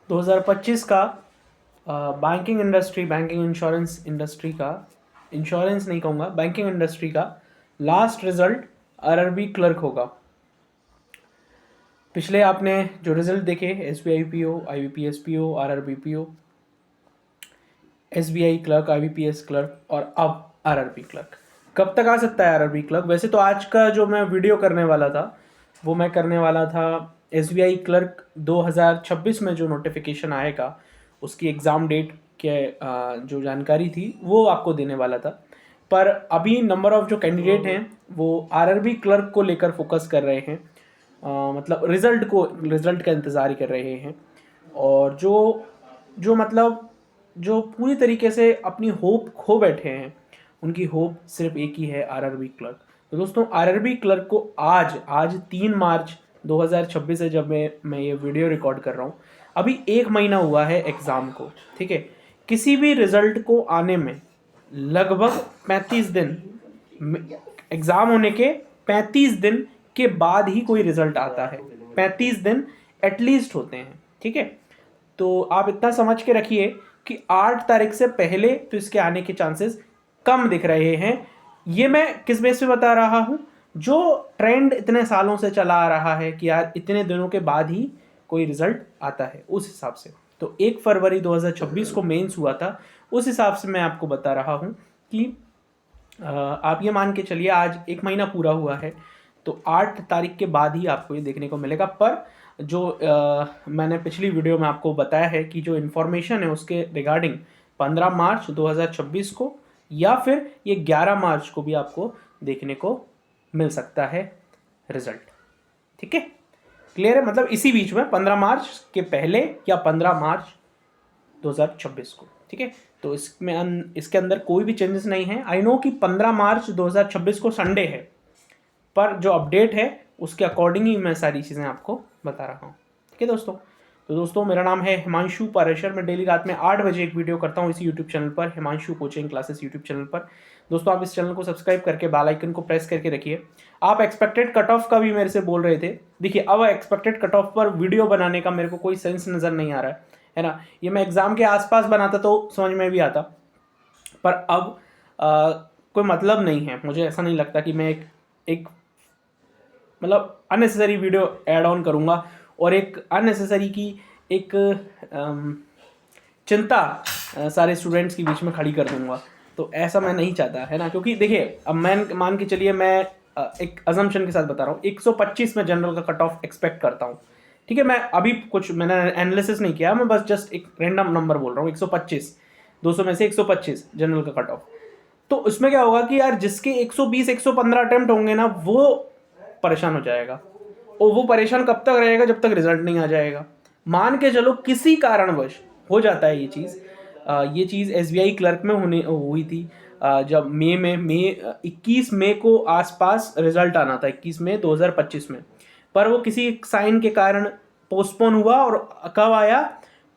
2025 का banking industry, banking insurance industry का, insurance नहीं कहूँगा, बैंकिंग इंडस्ट्री का लास्ट रिजल्ट आरआरबी क्लर्क होगा। पिछले आपने जो रिजल्ट देखे, SBI PO, IBPS PO, RRB PO, SBI clerk, IBPS clerk और अब आरआरबी क्लर्क, कब तक आ सकता है आरआरबी क्लर्क? वैसे तो आज का जो मैं वीडियो करने वाला था वो मैं करने वाला था एसबीआई क्लर्क 2026 में जो नोटिफिकेशन आएगा उसकी एग्ज़ाम डेट के जो जानकारी थी वो आपको देने वाला था। पर अभी नंबर ऑफ़ जो कैंडिडेट हैं वो आरआरबी क्लर्क को लेकर फोकस कर रहे हैं, मतलब रिज़ल्ट का इंतज़ार ही कर रहे हैं। और जो जो मतलब जो पूरी तरीके से अपनी होप खो बैठे हैं, उनकी होप सिर्फ एक ही है, आरआरबी क्लर्क। तो दोस्तों आरआरबी क्लर्क को आज 3 मार्च 2026 है जब मैं ये वीडियो रिकॉर्ड कर रहा हूँ। अभी 1 महीना हुआ है एग्ज़ाम को, ठीक है। किसी भी रिज़ल्ट को आने में लगभग 35 दिन, एग्ज़ाम होने के 35 दिन के बाद ही कोई रिज़ल्ट आता है। 35 दिन एटलीस्ट होते हैं, ठीक है। तो आप इतना समझ के रखिए कि 8 तारीख से पहले तो इसके आने के चांसेस कम दिख रहे हैं। ये मैं किस बेस पे बता रहा हूँ? जो ट्रेंड इतने सालों से चला आ रहा है कि यार इतने दिनों के बाद ही कोई रिजल्ट आता है, उस हिसाब से। तो 1 फरवरी 2026 को मेंस हुआ था, उस हिसाब से मैं आपको बता रहा हूँ कि आप ये मान के चलिए आज 1 महीना पूरा हुआ है, तो 8 तारीख के बाद ही आपको ये देखने को मिलेगा। पर जो मैंने पिछली वीडियो में आपको बताया है कि जो इन्फॉर्मेशन है उसके रिगार्डिंग 15 मार्च 2026 को या फिर ये 11 मार्च को भी आपको देखने को मिल सकता है रिजल्ट, ठीक है। क्लियर है? मतलब इसी बीच में 15 मार्च के पहले या 15 मार्च 2026 को, ठीक है। तो इसके अंदर कोई भी चेंजेस नहीं है। आई नो कि 15 मार्च 2026 को संडे है, पर जो अपडेट है उसके अकॉर्डिंग ही मैं सारी चीज़ें आपको बता रहा हूँ, ठीक है दोस्तों। तो दोस्तों मेरा नाम है हिमांशु पारेशर। मैं डेली रात में 8 बजे एक वीडियो करता हूँ इसी यूट्यूब चैनल पर, Himanshu coaching classes YouTube channel पर। दोस्तों आप इस चैनल को सब्सक्राइब करके बेल आइकन को प्रेस करके रखिए। आप एक्सपेक्टेड कट ऑफ का भी मेरे से बोल रहे थे। देखिए अब एक्सपेक्टेड कट ऑफ पर वीडियो बनाने का मेरे को कोई सेंस नज़र नहीं आ रहा है ना। ये मैं एग्ज़ाम के आसपास बनाता तो समझ में भी आता, पर अब कोई मतलब नहीं है। मुझे ऐसा नहीं लगता कि मैं एक मतलब अननेसेसरी वीडियो ऐड ऑन करूँगा और एक अननेसेसरी की एक चिंता सारे स्टूडेंट्स के बीच में खड़ी कर दूंगा। तो ऐसा मैं नहीं चाहता, है ना। क्योंकि देखिए अब मैं मान के चलिए मैं एक अजम्पशन के साथ बता रहा हूँ, 125 में जनरल का कट ऑफ एक्सपेक्ट करता हूँ, ठीक है। मैं अभी कुछ मैंने एनालिसिस नहीं किया, मैं बस जस्ट एक रैंडम नंबर बोल रहा हूँ, 125, 200 में से 125 जनरल का कट ऑफ। तो उसमें क्या होगा कि यार जिसके 120 115 अटेम्प्ट होंगे ना वो परेशान हो जाएगा। और वो परेशान कब तक रहेगा? जब तक रिजल्ट नहीं आ जाएगा। मान के चलो किसी कारणवश हो जाता है ये चीज़ एसबीआई क्लर्क में होने हुई थी। जब मई 21 मई को आसपास रिजल्ट आना था, 21 मई 2025 में, पर वो किसी साइन के कारण पोस्टपोन हुआ और कब आया?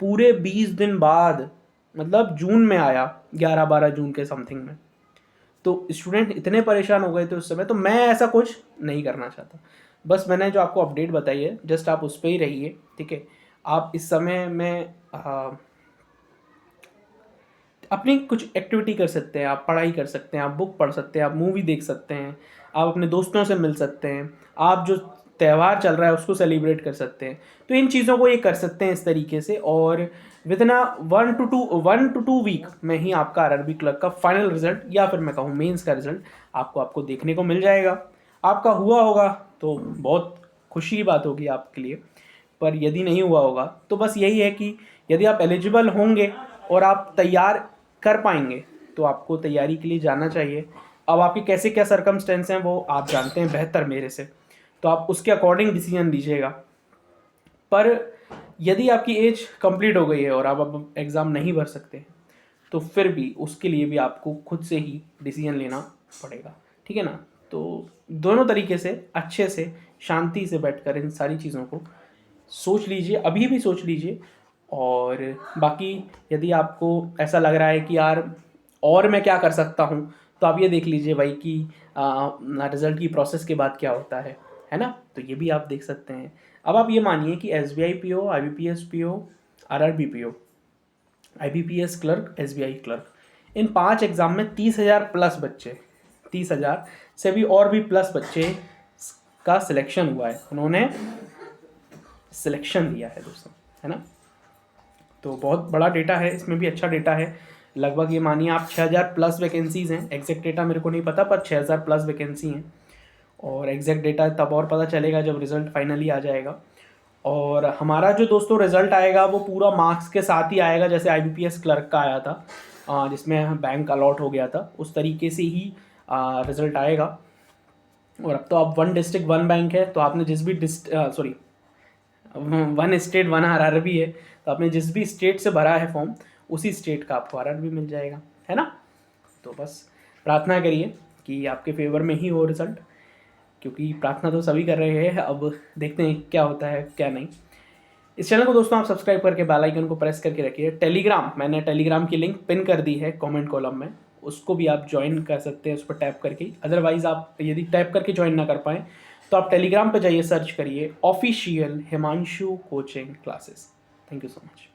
पूरे 20 दिन बाद, मतलब जून में आया, 11-12 जून के समथिंग में। तो स्टूडेंट इतने परेशान हो गए थे उस समय। तो मैं ऐसा कुछ नहीं करना चाहता। बस मैंने जो आपको अपडेट बताई है जस्ट आप उस पर ही रहिए, ठीक है। आप इस समय में अपनी कुछ एक्टिविटी कर सकते हैं, आप पढ़ाई कर सकते हैं, आप बुक पढ़ सकते हैं, आप मूवी देख सकते हैं, आप अपने दोस्तों से मिल सकते हैं, आप जो त्यौहार चल रहा है उसको सेलिब्रेट कर सकते हैं। तो इन चीज़ों को ये कर सकते हैं इस तरीके से, और विदिन 1 to 2 वीक में ही आपका आरआरबी क्लर्क का फाइनल रिजल्ट या फिर मैं कहूँ मेंस का रिजल्ट आपको देखने को मिल जाएगा। आपका हुआ होगा तो बहुत खुशी की बात होगी आपके लिए, पर यदि नहीं हुआ होगा तो बस यही है कि यदि आप एलिजिबल होंगे और आप तैयार कर पाएंगे तो आपको तैयारी के लिए जाना चाहिए। अब आपके कैसे क्या सरकमस्टेंस हैं वो आप जानते हैं बेहतर मेरे से, तो आप उसके अकॉर्डिंग डिसीजन लीजिएगा। पर यदि आपकी एज कंप्लीट हो गई है और आप अब एग्ज़ाम नहीं भर सकते तो फिर भी उसके लिए भी आपको खुद से ही डिसीजन लेना पड़ेगा, ठीक है ना। तो दोनों तरीके से अच्छे से शांति से बैठकर इन सारी चीज़ों को सोच लीजिए, अभी भी सोच लीजिए। और बाकी यदि आपको ऐसा लग रहा है कि यार और मैं क्या कर सकता हूँ, तो आप ये देख लीजिए भाई कि रिज़ल्ट की प्रोसेस के बाद क्या होता है ना। तो ये भी आप देख सकते हैं। अब आप ये मानिए कि S B I P O, I B P S P O, RRBPO, IBPS clerk, SBI clerk, इन 5 एग्ज़ाम में 30,000 प्लस बच्चे, 30,000 से भी और भी प्लस बच्चे का सिलेक्शन हुआ है, उन्होंने सिलेक्शन दिया है दोस्तों, है ना। तो बहुत बड़ा डेटा है, इसमें भी अच्छा डेटा है। लगभग ये मानिए आप 6,000 प्लस वैकेंसीज़ हैं, एग्जैक्ट डेटा मेरे को नहीं पता पर 6,000 प्लस वैकेंसी हैं। और एग्जैक्ट डेटा तब और पता चलेगा जब रिज़ल्ट फाइनली आ जाएगा। और हमारा जो दोस्तों रिज़ल्ट आएगा वो पूरा मार्क्स के साथ ही आएगा, जैसे IBPS क्लर्क का आया था जिसमें बैंक अलॉट हो गया था, उस तरीके से ही रिज़ल्ट आएगा। और अब तो आप 1 डिस्ट्रिक्ट 1 बैंक है, तो आपने जिस भी 1 स्टेट 1 RRB है, तो आपने जिस भी स्टेट से भरा है फॉर्म उसी स्टेट का आपको RRB मिल जाएगा, है ना। तो बस प्रार्थना करिए कि आपके फेवर में ही हो रिज़ल्ट, क्योंकि प्रार्थना तो सभी कर रहे हैं। अब देखते हैं क्या होता है क्या नहीं। इस चैनल को दोस्तों आप सब्सक्राइब करके बेल आइकन को प्रेस करके रखिए। टेलीग्राम, मैंने टेलीग्राम की लिंक पिन कर दी है कमेंट कॉलम में, उसको भी आप ज्वाइन कर सकते हैं उस पर टैप करके। अदरवाइज़ आप यदि टैप करके ज्वाइन ना कर पाएँ तो आप टेलीग्राम पर जाइए, सर्च करिए official Himanshu coaching classes. Thank you so much.